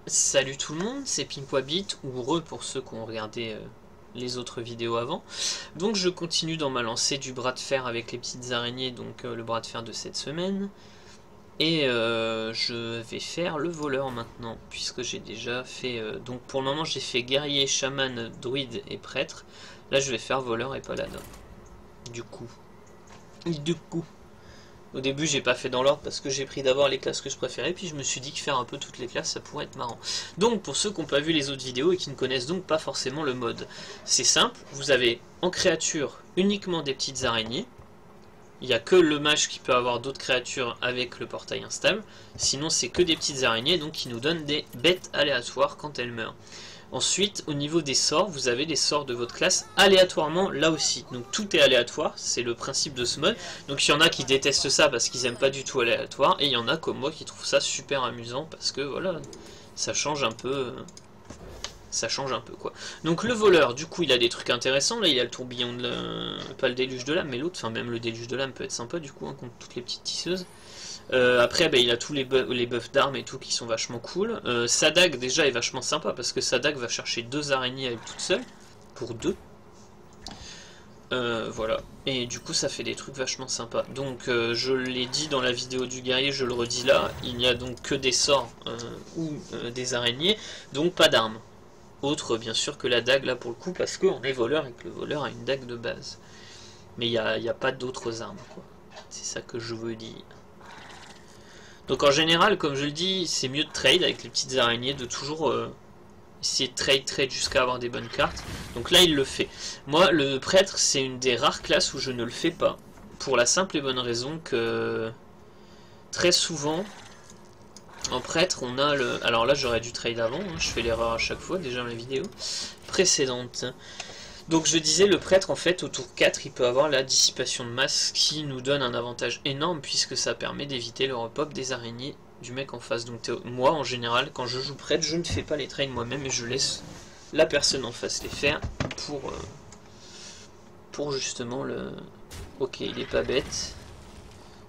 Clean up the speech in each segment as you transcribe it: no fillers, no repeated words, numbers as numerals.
Salut tout le monde, c'est Pinkwabbit, ou Re pour ceux qui ont regardé les autres vidéos avant. Donc je continue dans ma lancée du bras de fer avec les petites araignées, donc le bras de fer de cette semaine. Et je vais faire le voleur maintenant, puisque j'ai déjà fait... donc pour le moment j'ai fait guerrier, chaman, druide et prêtre. Là je vais faire voleur et paladin. Du coup. Au début j'ai pas fait dans l'ordre parce que j'ai pris d'abord les classes que je préférais, puis je me suis dit que faire un peu toutes les classes ça pourrait être marrant. Donc pour ceux qui n'ont pas vu les autres vidéos et qui ne connaissent donc pas forcément le mode, c'est simple, vous avez en créature uniquement des petites araignées. Il n'y a que le mage qui peut avoir d'autres créatures avec le portail instable, sinon c'est que des petites araignées donc qui nous donnent des bêtes aléatoires quand elles meurent. Ensuite, au niveau des sorts, vous avez les sorts de votre classe aléatoirement là aussi. Donc tout est aléatoire, c'est le principe de ce mode. Donc il y en a qui détestent ça parce qu'ils n'aiment pas du tout aléatoire, et il y en a comme moi qui trouvent ça super amusant parce que voilà, ça change un peu. Ça change un peu quoi. Donc le voleur, du coup il a des trucs intéressants, là il a le tourbillon de pas le déluge de l'âme mais l'autre, enfin même le déluge de l'âme peut être sympa du coup, hein, contre toutes les petites tisseuses. Après il a tous les buffs d'armes et tout qui sont vachement cool. Sa dague déjà est vachement sympa parce que sa dague va chercher 2 araignées à elle toute seule, pour 2. Voilà, et du coup ça fait des trucs vachement sympas. Donc je l'ai dit dans la vidéo du guerrier, je le redis là, il n'y a donc que des sorts ou des araignées, donc pas d'armes. Autre bien sûr que la dague là pour le coup, parce qu'on est voleur et que le voleur a une dague de base. Mais il n'y a pas d'autres armes quoi. C'est ça que je veux dire. Donc en général, comme je le dis, c'est mieux de trade avec les petites araignées, de toujours essayer de trade jusqu'à avoir des bonnes cartes. Donc là il le fait. Moi le prêtre c'est une des rares classes où je ne le fais pas. Pour la simple et bonne raison que très souvent en prêtre on a le... Alors là j'aurais dû trade avant, hein, je fais l'erreur à chaque fois déjà dans les vidéos précédentes. Donc je disais, le prêtre en fait au tour 4 il peut avoir la dissipation de masse qui nous donne un avantage énorme puisque ça permet d'éviter le repop des araignées du mec en face. Donc moi en général quand je joue prêtre je ne fais pas les trades moi-même et je laisse la personne en face les faire pour justement le... Ok il est pas bête.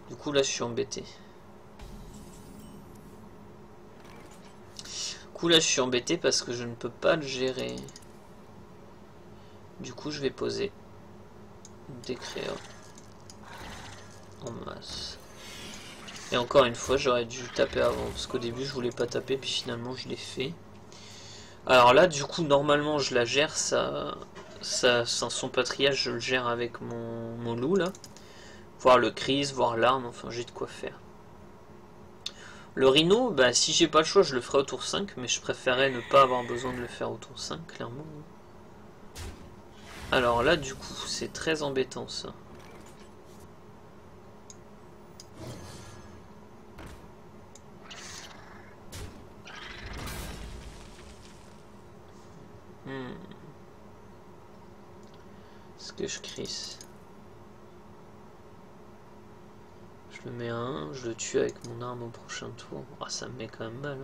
Du coup là je suis embêté. Parce que je ne peux pas le gérer. Du coup je vais poser des créas en masse. Et encore une fois j'aurais dû taper avant parce qu'au début je voulais pas taper puis finalement je l'ai fait. Alors là du coup normalement je la gère, son patriage je le gère avec mon loup là. Voir le crise, voir l'arme, enfin j'ai de quoi faire. Le rhino, bah si j'ai pas le choix je le ferai au tour 5, mais je préférais ne pas avoir besoin de le faire au tour 5 clairement. Alors là du coup c'est très embêtant ça. Est-ce que je crisse? Je le mets à 1, je le tue avec mon arme au prochain tour. Ah ça me met quand même mal.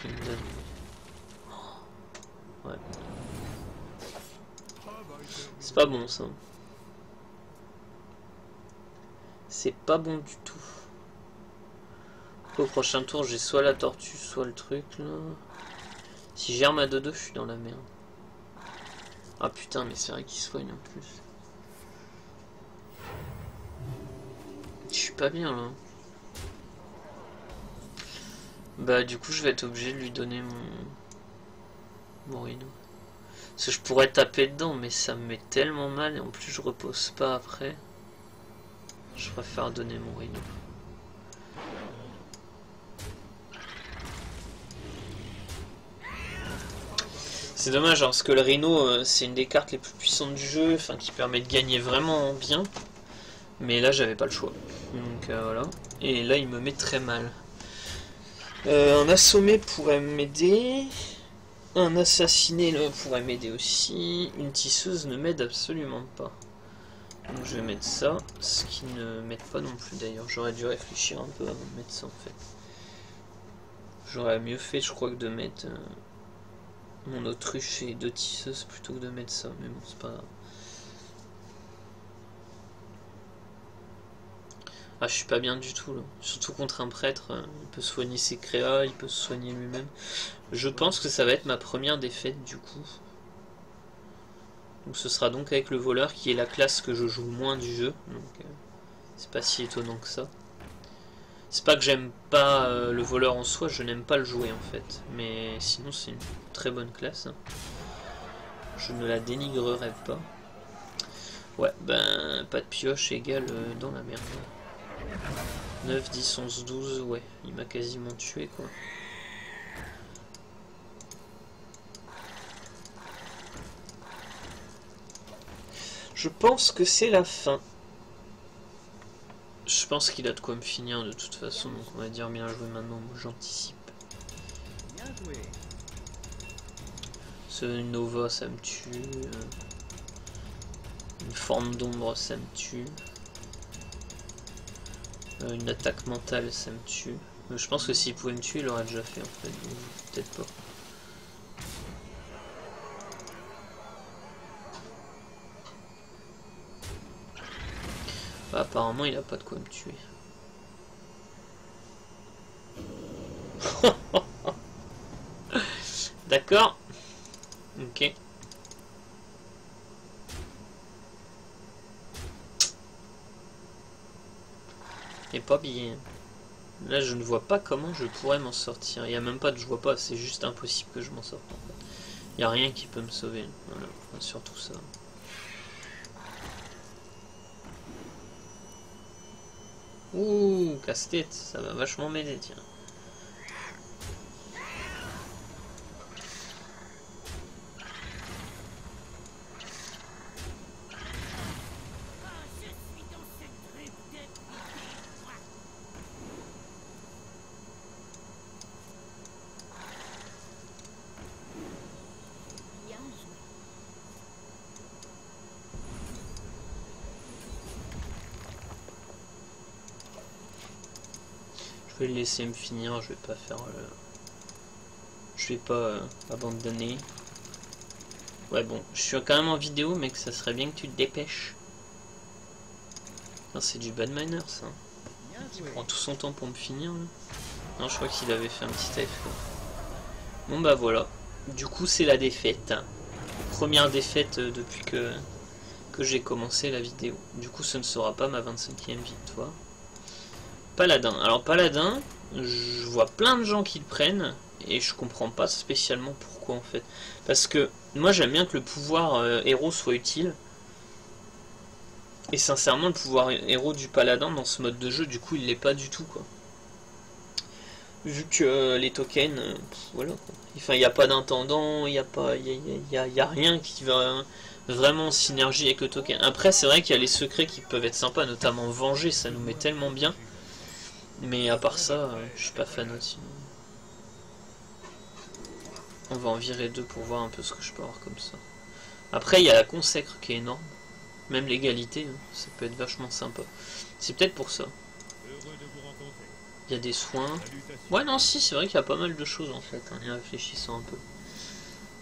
Il me donne... Ouais. C'est pas bon ça. C'est pas bon du tout. Au prochain tour j'ai soit la tortue soit le truc là. Si j'ai arme à 2-2 je suis dans la merde. Ah putain mais c'est vrai qu'il soigne en plus. Je suis pas bien là. Bah du coup je vais être obligé de lui donner mon rhino. Parce que je pourrais taper dedans mais ça me met tellement mal et en plus je repose pas après. Je préfère donner mon rhino. C'est dommage hein, parce que le rhino c'est une des cartes les plus puissantes du jeu, enfin qui permet de gagner vraiment bien. Mais là j'avais pas le choix. Donc voilà. Et là il me met très mal. Un assommé pourrait m'aider. Un assassiné là, pourrait m'aider aussi. Une tisseuse ne m'aide absolument pas. Donc je vais mettre ça. Ce qui ne m'aide pas non plus d'ailleurs. J'aurais dû réfléchir un peu avant de mettre ça en fait. J'aurais mieux fait je crois que de mettre mon autruche et 2 tisseuses plutôt que de mettre ça. Mais bon c'est pas grave. Ah, je suis pas bien du tout là. Surtout contre un prêtre, il peut soigner ses créas, il peut se soigner lui-même. Je pense que ça va être ma première défaite du coup. Donc ce sera donc avec le voleur qui est la classe que je joue le moins du jeu. Donc c'est pas si étonnant que ça. C'est pas que j'aime pas le voleur en soi, je n'aime pas le jouer en fait. Mais sinon c'est une très bonne classe. Hein. Je ne la dénigrerai pas. Ouais, ben pas de pioche égale dans la merde. 9, 10, 11, 12, ouais, il m'a quasiment tué quoi. Je pense que c'est la fin. Je pense qu'il a de quoi me finir de toute façon, donc on va dire bien joué maintenant, j'anticipe. Ce Nova ça me tue. Une forme d'ombre ça me tue. Une attaque mentale ça me tue. Je pense que s'il pouvait me tuer il l'aurait déjà fait en fait, donc peut-être pas. Bah, apparemment il a pas de quoi me tuer. D'accord. Ok. Et pas bien. Là je ne vois pas comment je pourrais m'en sortir. Il n'y a même pas de je vois pas, c'est juste impossible que je m'en sorte en fait. Il n'y a rien qui peut me sauver. Voilà, surtout ça. Ouh, casse-tête, ça va vachement m'aider, tiens. Je vais le laisser me finir, je vais pas faire je vais pas abandonner. Ouais bon, je suis quand même en vidéo mec, ça serait bien que tu te dépêches. C'est du bad miner ça. Il prend tout son temps pour me finir là. Non je crois qu'il avait fait un petit AFK. Bon bah voilà. Du coup c'est la défaite. Première défaite depuis que j'ai commencé la vidéo. Du coup ce ne sera pas ma 25e victoire. Paladin. Alors Paladin, je vois plein de gens qui le prennent et je comprends pas spécialement pourquoi en fait. Parce que moi j'aime bien que le pouvoir héros soit utile. Et sincèrement le pouvoir héros du Paladin dans ce mode de jeu du coup il l'est pas du tout quoi. Vu que les tokens, voilà quoi. Enfin il n'y a pas d'intendant, il n'y a pas, y a rien qui va vraiment en synergie avec le token. Après c'est vrai qu'il y a les secrets qui peuvent être sympas, notamment Venger, ça nous met tellement bien. Mais à part ça, je suis pas fan aussi. On va en virer deux pour voir un peu ce que je peux avoir comme ça. Après, il y a la consacre qui est énorme. Même l'égalité, ça peut être vachement sympa. C'est peut-être pour ça. Il y a des soins. Ouais, non, si, c'est vrai qu'il y a pas mal de choses en fait, en y réfléchissant un peu.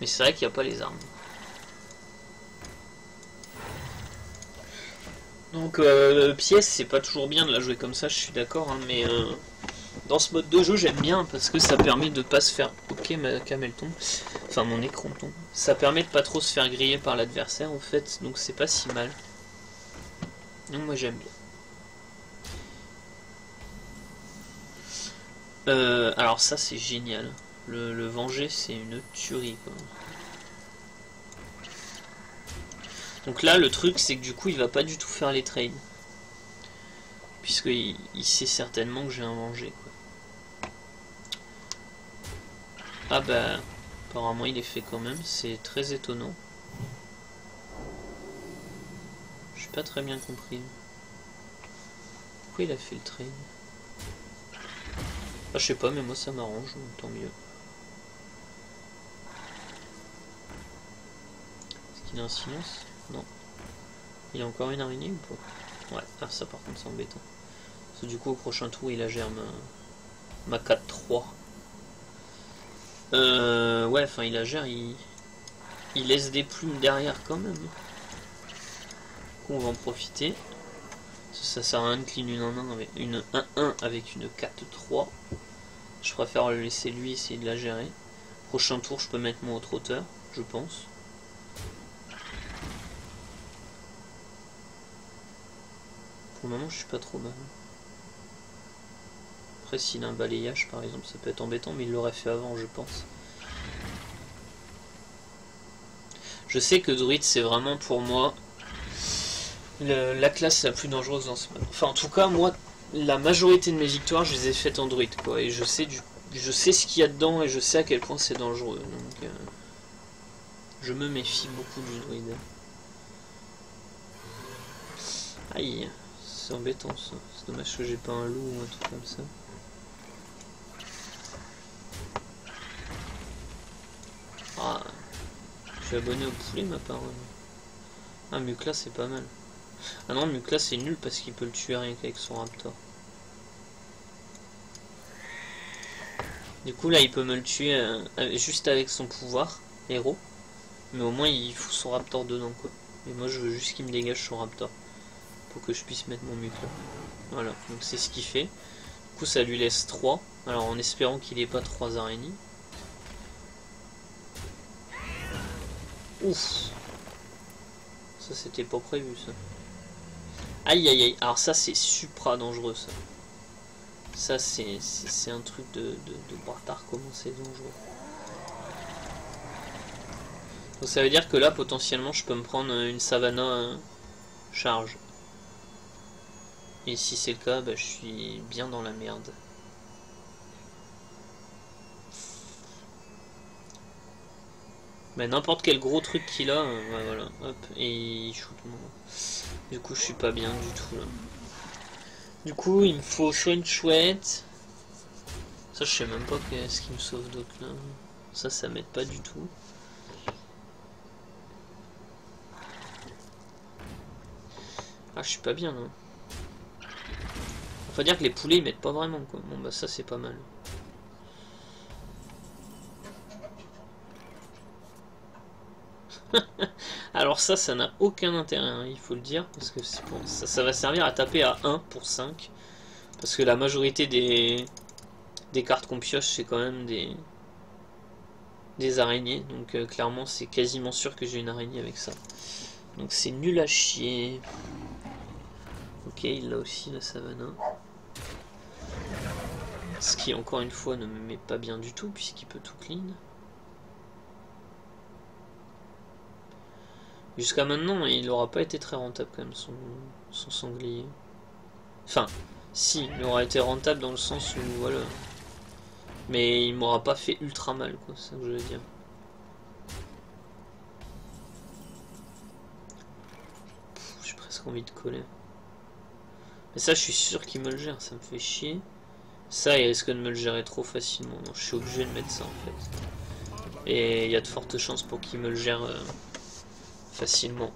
Mais c'est vrai qu'il n'y a pas les armes. Donc pièce c'est pas toujours bien de la jouer comme ça, je suis d'accord, hein, mais dans ce mode de jeu j'aime bien parce que ça permet de pas se faire... Ok, ma cam elle tombe, enfin mon écran tombe. Ça permet de pas trop se faire griller par l'adversaire en fait, donc c'est pas si mal. Donc moi j'aime bien. Alors ça c'est génial, le Venger c'est une tuerie quoi. Donc là le truc c'est que du coup il va pas du tout faire les trades. Puisqu'il sait certainement que j'ai un Venger quoi. Ah bah apparemment il est fait quand même, c'est très étonnant. J'ai pas très bien compris. Pourquoi il a fait le trade? Ah je sais pas mais moi ça m'arrange, tant mieux. Est-ce qu'il a un silence? Non. Il y a encore une araignée ou pas? Ouais, ah ça par contre c'est embêtant. Parce que du coup au prochain tour il a germe ma 4-3. Ouais, enfin il a gère, il laisse des plumes derrière quand même. Du coup on va en profiter. Ça sert à rien de clean une 1-1 avec une 1-1 avec une 4-3. Je préfère le laisser lui essayer de la gérer. Prochain tour, je peux mettre mon autre auteur, je pense. Pour le moment, je suis pas trop mal. Après, s'il a un balayage, par exemple, ça peut être embêtant, mais il l'aurait fait avant, je pense. Je sais que Druid, c'est vraiment pour moi la classe la plus dangereuse dans ce mode. Enfin, en tout cas, moi, la majorité de mes victoires, je les ai faites en Druid, quoi. Et je sais ce qu'il y a dedans et je sais à quel point c'est dangereux. Donc, je me méfie beaucoup du Druid. Aïe, c'est embêtant ça. C'est dommage que j'ai pas un loup ou un truc comme ça. Ah, je suis abonné au poulet, ma parole. Ah, Mukla, c'est pas mal. Ah non, Mukla, c'est nul parce qu'il peut le tuer rien qu'avec son raptor. Du coup, là, il peut me le tuer juste avec son pouvoir, héros. Mais au moins, il fout son raptor dedans, quoi. Et moi, je veux juste qu'il me dégage son raptor. Pour que je puisse mettre mon Mukla. Voilà, donc c'est ce qu'il fait. Du coup, ça lui laisse 3. Alors, en espérant qu'il n'ait pas 3 araignées. Ouf! Ça, c'était pas prévu, ça. Aïe, aïe, aïe. Alors, ça, c'est supra dangereux, ça. Ça, c'est un truc de bâtard, comment c'est dangereux. Donc, ça veut dire que là, potentiellement, je peux me prendre une Savannah charge. Et si c'est le cas, bah, je suis bien dans la merde. Mais n'importe quel gros truc qu'il a, ouais, voilà, hop, et il shoot moi. Du coup, je suis pas bien du tout là. Du coup, il me faut soit une chouette. Ça, je sais même pas ce qui me sauve d'autre là. Ça m'aide pas du tout. Ah, je suis pas bien là. Faut dire que les poulets ils m'aident pas vraiment quoi. Bon, bah, ça c'est pas mal. Alors ça n'a aucun intérêt, hein, il faut le dire, parce que bon, ça va servir à taper à 1 pour 5. Parce que la majorité des cartes qu'on pioche, c'est quand même des araignées. Donc clairement, c'est quasiment sûr que j'ai une araignée avec ça. Donc c'est nul à chier. Ok, il l'a aussi, la Savannah. Ce qui, encore une fois, ne me met pas bien du tout, puisqu'il peut tout clean. Jusqu'à maintenant, il n'aura pas été très rentable quand même, son sanglier. Enfin, si, il aura été rentable dans le sens où, voilà. Mais il m'aura pas fait ultra mal, quoi, c'est ça que je veux dire. J'ai presque envie de coller. Mais ça, je suis sûr qu'il me le gère, ça me fait chier. Ça, il risque de me le gérer trop facilement. Donc, je suis obligé de mettre ça, en fait. Et il y a de fortes chances pour qu'il me le gère facilement.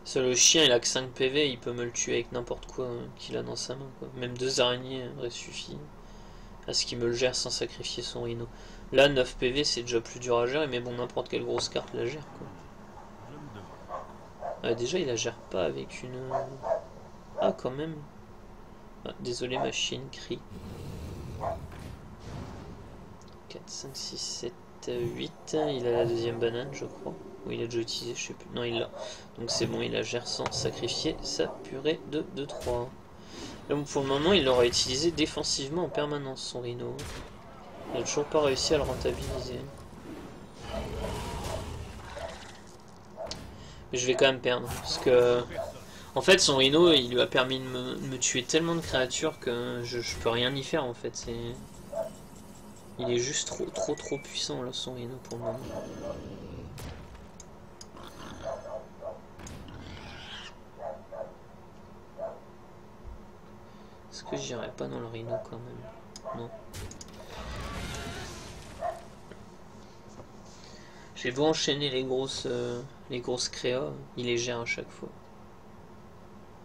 Ça, le chien, il a que 5 PV, il peut me le tuer avec n'importe quoi qu'il a dans sa main, quoi. Même 2 araignées aurait suffi à ce qu'il me le gère sans sacrifier son rhino. Là, 9 PV, c'est déjà plus dur à gérer, mais bon, n'importe quelle grosse carte la gère, quoi. Ah, déjà, il la gère pas avec une... Ah, quand même. Ah, désolé, ma chienne crie. 4, 5, 6, 7, 8. Il a la deuxième banane, je crois. Ou il a déjà utilisé, je sais plus. Non, il l'a. Donc c'est bon, il la gère sans sacrifier sa purée de 2-3. Donc pour le moment, il l'aura utilisé défensivement en permanence, son rhino. Il n'a toujours pas réussi à le rentabiliser. Mais je vais quand même perdre. Parce que... En fait, son rhino, il lui a permis de me tuer tellement de créatures que je peux rien y faire, en fait. C'est... Il est juste trop puissant, là, son rhino, pour le moment. Est-ce que j'irai pas dans le rhino, quand même? Non. J'ai beau enchaîner les grosses créas, il les gère à chaque fois.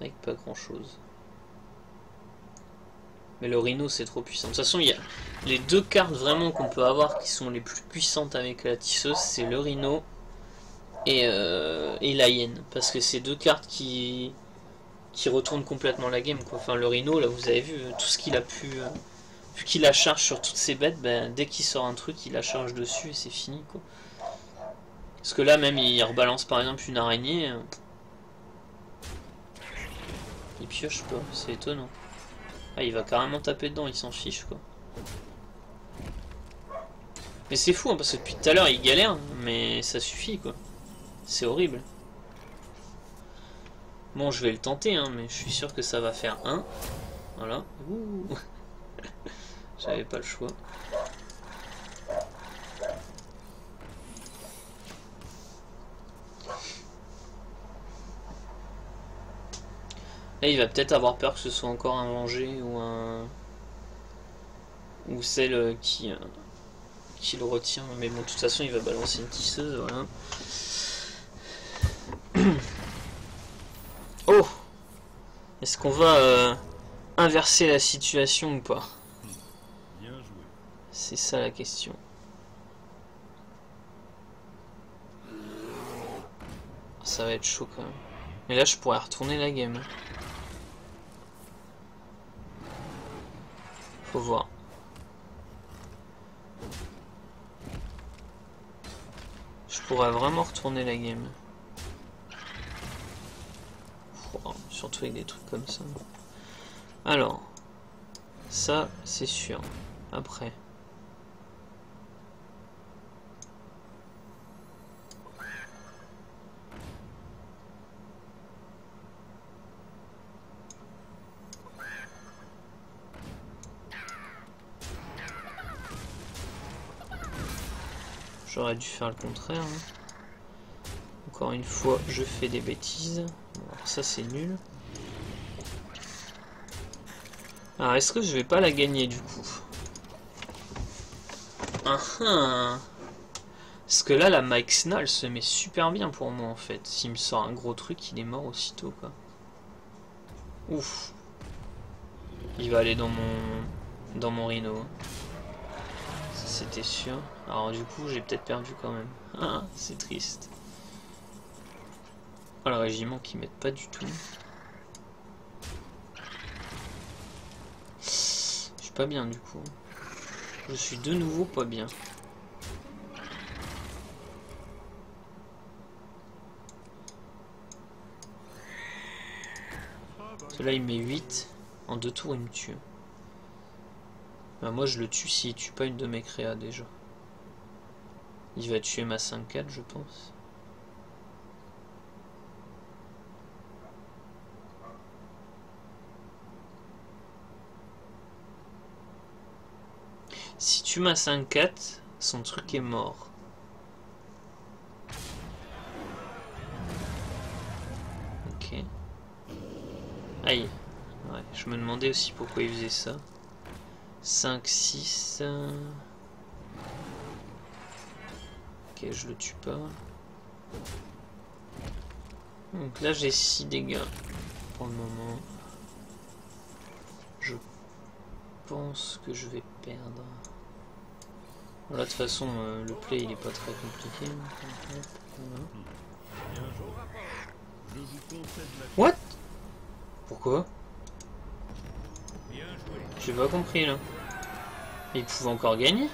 Avec pas grand chose. Mais le rhino c'est trop puissant. De toute façon, il y a les deux cartes vraiment qu'on peut avoir qui sont les plus puissantes avec la tisseuse, c'est le rhino et la hyène, parce que c'est deux cartes qui retournent complètement la game, quoi. Enfin, le rhino, là, vous avez vu, tout ce qu'il a pu... vu qu'il la charge sur toutes ses bêtes, ben, dès qu'il sort un truc, il la charge dessus et c'est fini, quoi. Parce que là, même, il rebalance par exemple une araignée. Il pioche pas, c'est étonnant. Ah, il va carrément taper dedans, il s'en fiche, quoi. Mais c'est fou, hein, parce que depuis tout à l'heure, il galère, mais ça suffit, quoi. C'est horrible. Bon, je vais le tenter, hein, mais je suis sûr que ça va faire un. Voilà. Ouh. J'avais pas le choix. Là, il va peut-être avoir peur que ce soit encore un Vengé ou un... ou celle qui le retient. Mais bon, de toute façon, il va balancer une tisseuse, voilà. Oh! Est-ce qu'on va inverser la situation ou pas? C'est ça la question. Ça va être chaud quand même. Mais là, je pourrais retourner la game. Faut voir. Je pourrais vraiment retourner la game. Oh, surtout avec des trucs comme ça. Alors. Ça, c'est sûr. Après. J'aurais dû faire le contraire. Hein. Encore une fois, je fais des bêtises. Alors ça, c'est nul. Alors, est-ce que je vais pas la gagner du coup? Parce que là, la Mike Snall se met super bien pour moi en fait. S'il me sort un gros truc, il est mort aussitôt, quoi. Ouf. Il va aller dans mon rhino. C'était sûr. Alors du coup, j'ai peut-être perdu quand même. Ah, c'est triste. Oh, le régiment qui m'aide pas du tout. Je suis pas bien du coup. Je suis de nouveau pas bien. Celui-là il met 8. En 2 tours il me tue. Ben, moi je le tue s'il tue pas une de mes créas déjà. Il va tuer ma 5-4 je pense. Si tu m'as 5-4, son truc est mort. Ok. Aïe. Ouais, je me demandais aussi pourquoi il faisait ça. 5, 6. Ok, je le tue pas. Donc là j'ai 6 dégâts pour le moment. Je pense que je vais perdre. Voilà, de toute façon, le play il est pas très compliqué. What? Pourquoi? J'ai pas compris là. Il pouvait encore gagner?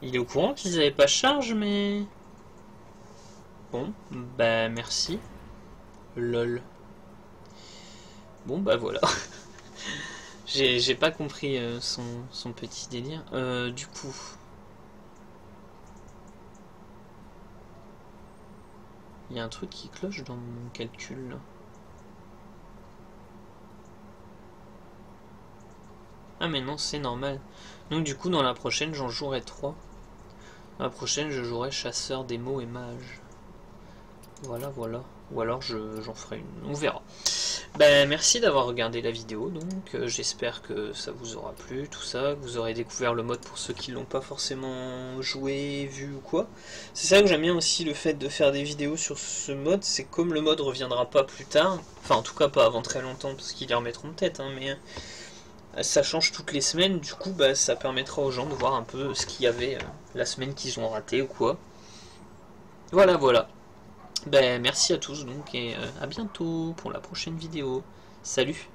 Il est au courant qu'ils avaient pas charge, mais... Bon, bah merci. Lol. Bon bah voilà. J'ai pas compris son petit délire. Du coup... Il y a un truc qui cloche dans mon calcul là. Ah mais non, c'est normal. Donc du coup dans la prochaine j'en jouerai 3. Dans la prochaine je jouerai chasseur, démo et mage. Voilà, voilà. Ou alors j'en ferai une. On verra. Ben, merci d'avoir regardé la vidéo, donc j'espère que ça vous aura plu, tout ça, que vous aurez découvert le mode pour ceux qui l'ont pas forcément joué, vu ou quoi. C'est ça que j'aime bien aussi, le fait de faire des vidéos sur ce mode, c'est comme le mode reviendra pas plus tard, enfin en tout cas pas avant très longtemps, parce qu'ils les remettront peut-être, hein, mais ça change toutes les semaines, du coup bah, ça permettra aux gens de voir un peu ce qu'il y avait la semaine qu'ils ont raté ou quoi. Voilà, voilà. Ben, merci à tous donc et à bientôt pour la prochaine vidéo. Salut!